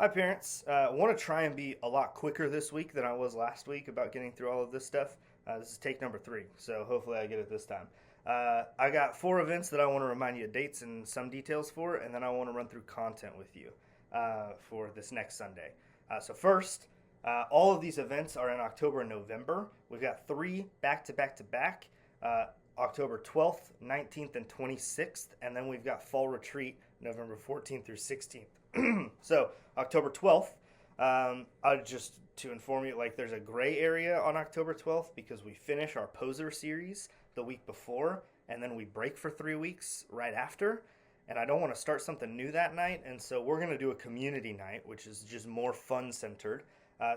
Hi, parents. I want to try and be a lot quicker this week than I was last week about getting through all of this stuff. This is take number 3, so hopefully I get it this time. I got 4 events that I want to remind you of dates and some details for, and then I want to run through content with you for this next Sunday. So first, all of these events are in October and November. We've got 3 back-to-back-to-back, October 12th, 19th, and 26th, and then we've got Fall Retreat, November 14th through 16th. So October 12th, just to inform you, like there's a gray area on October 12th because we finish our poser series the week before and then we break for 3 weeks right after. And I don't want to start something new that night. And so we're going to do a community night, which is just more fun centered.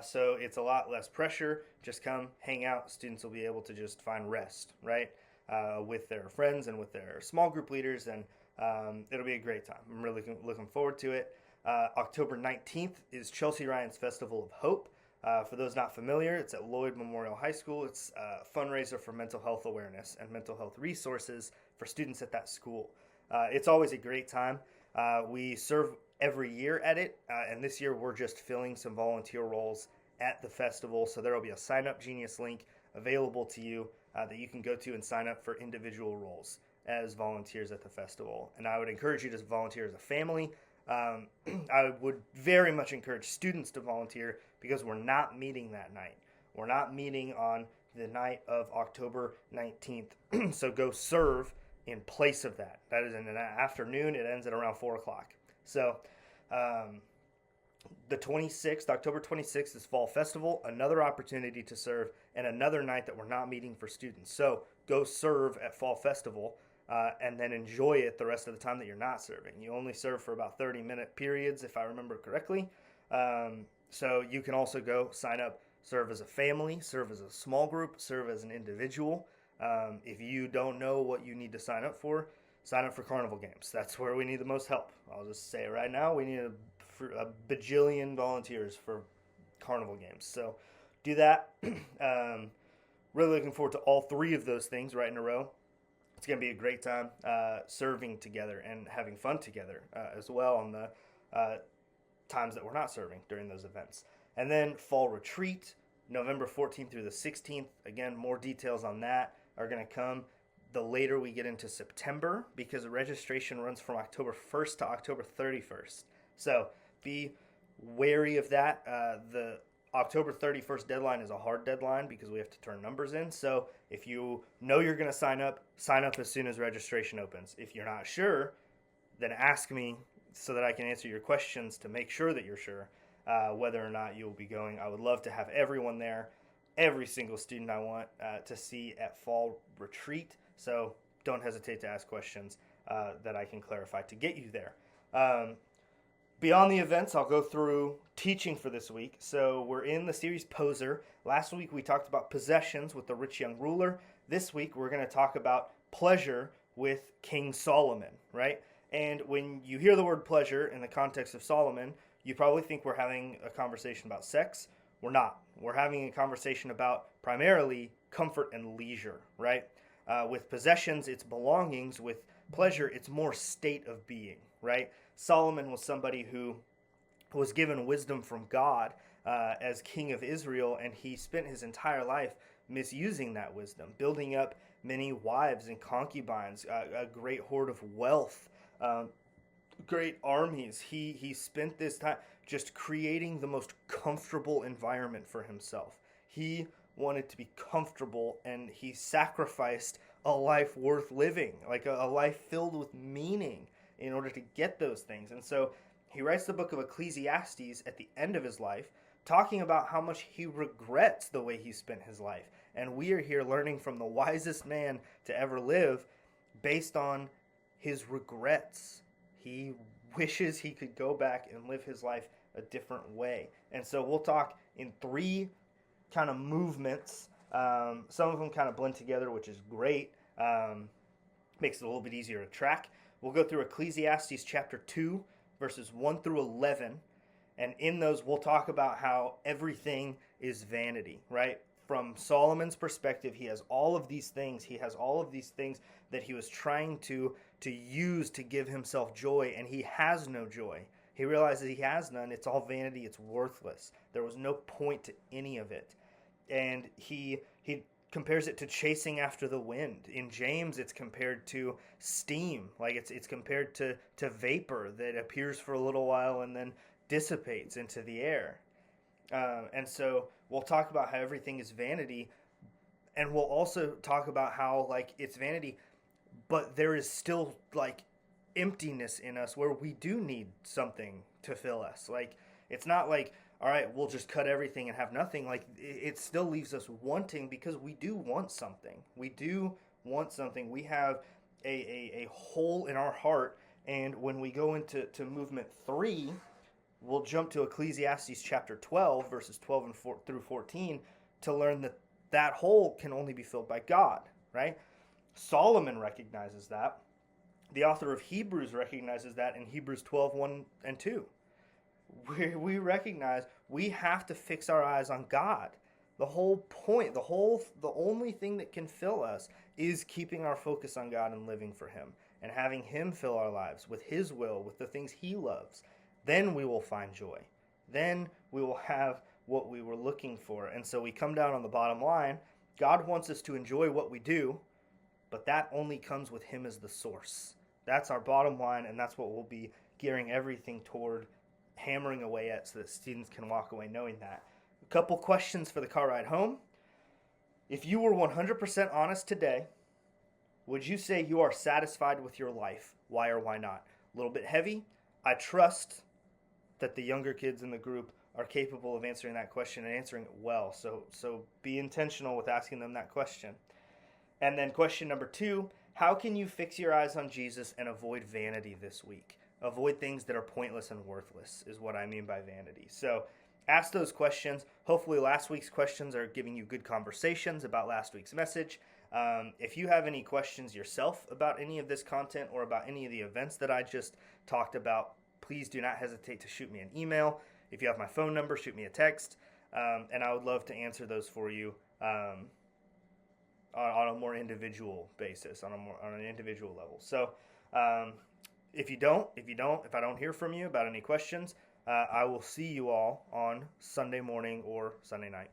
So it's a lot less pressure. Just come hang out. Students will be able to just find rest, right? With their friends and with their small group leaders. And it'll be a great time. I'm really looking forward to it. October 19th is Chelsea Ryan's Festival of Hope. For those not familiar, it's at Lloyd Memorial High School. It's a fundraiser for mental health awareness and mental health resources for students at that school. It's always a great time. We serve every year at it, and this year we're just filling some volunteer roles at the festival. So there will be a Sign Up Genius link available to you that you can go to and sign up for individual roles as volunteers at the festival. And I would encourage you to volunteer as a family. I would very much encourage students to volunteer because we're not meeting that night. We're not meeting on the night of October 19th. So go serve in place of that. That is in an afternoon. It ends at around 4 o'clock. So the 26th, October 26th is Fall Festival, another opportunity to serve, and another night that we're not meeting for students. So go serve at Fall Festival. And then enjoy it the rest of the time that you're not serving. You only serve for about 30-minute periods, if I remember correctly. So you can also go sign up, serve as a family, serve as a small group, serve as an individual. If you don't know what you need to sign up for carnival games. That's where we need the most help. I'll just say it right now, we need a bajillion volunteers for carnival games. So do that. Really looking forward to all 3 of those things right in a row. It's going to be a great time serving together and having fun together as well on the times that we're not serving during those events. And then Fall Retreat, November 14th through the 16th. Again, more details on that are going to come the later we get into September because the registration runs from October 1st to October 31st. So be wary of that. The October 31st deadline is a hard deadline because we have to turn numbers in. So if you know you're going to sign up as soon as registration opens. If you're not sure, then ask me so that I can answer your questions to make sure that you're sure whether or not you'll be going. I would love to have everyone there, every single student I want to see at Fall Retreat. So don't hesitate to ask questions that I can clarify to get you there. Beyond the events, I'll go through teaching for this week. So we're in the series Poser. Last week we talked about possessions with the rich young ruler. This week we're going to talk about pleasure with King Solomon, right? And when you hear the word pleasure in the context of Solomon, you probably think we're having a conversation about sex. We're not. We're having a conversation about primarily comfort and leisure, right? With possessions, it's belongings. With pleasure, it's more state of being, right? Solomon was somebody who was given wisdom from God as king of Israel, and he spent his entire life misusing that wisdom, building up many wives and concubines, a great hoard of wealth, great armies. He spent this time just creating the most comfortable environment for himself. He wanted to be comfortable, and he sacrificed a life worth living, like a life filled with meaning in order to get those things. And so he writes the book of Ecclesiastes at the end of his life, talking about how much he regrets the way he spent his life. And we are here learning from the wisest man to ever live based on his regrets. He wishes he could go back and live his life a different way. And so we'll talk in 3 kind of movements. Some of them kind of blend together, which is great. Makes it a little bit easier to track. We'll go through Ecclesiastes chapter 2, verses 1 through 11. And in those, we'll talk about how everything is vanity, right? From Solomon's perspective, he has all of these things. He has all of these things that he was trying to use to give himself joy, and he has no joy. He realizes he has none. It's all vanity. It's worthless. There was no point to any of it. And he compares it to chasing after the wind. In James, it's compared to steam. Like it's compared to vapor that appears for a little while and then dissipates into the air. And so we'll talk about how everything is vanity, and we'll also talk about how like it's vanity, but there is still like emptiness in us where we do need something to fill us. Like it's not like, all right, we'll just cut everything and have nothing. Like it still leaves us wanting, because we do want something. We do want something. We have a hole in our heart. And when we go into movement 3, we'll jump to Ecclesiastes chapter 12, verses 12 and through 14, to learn that that hole can only be filled by God, right? Solomon recognizes that. The author of Hebrews recognizes that in Hebrews 12, 1 and 2. We recognize we have to fix our eyes on God. The whole point, the only thing that can fill us is keeping our focus on God and living for Him and having Him fill our lives with His will, with the things He loves. Then we will find joy. Then we will have what we were looking for. And so we come down on the bottom line. God wants us to enjoy what we do, but that only comes with Him as the source. That's our bottom line, and that's what we'll be gearing everything toward, hammering away at, so that students can walk away knowing that. A couple questions for the car ride home. If you were 100% honest today, would you say you are satisfied with your life? Why or why not? A little bit heavy. I trust that the younger kids in the group are capable of answering that question and answering it well. So be intentional with asking them that question. And then question number 2, how can you fix your eyes on Jesus and avoid vanity this week? Avoid things that are pointless and worthless is what I mean by vanity. So ask those questions. Hopefully last week's questions are giving you good conversations about last week's message. If you have any questions yourself about any of this content or about any of the events that I just talked about, please do not hesitate to shoot me an email. If you have my phone number, shoot me a text, and I would love to answer those for you on a more individual basis, on an individual level. So if I don't hear from you about any questions, I will see you all on Sunday morning or Sunday night.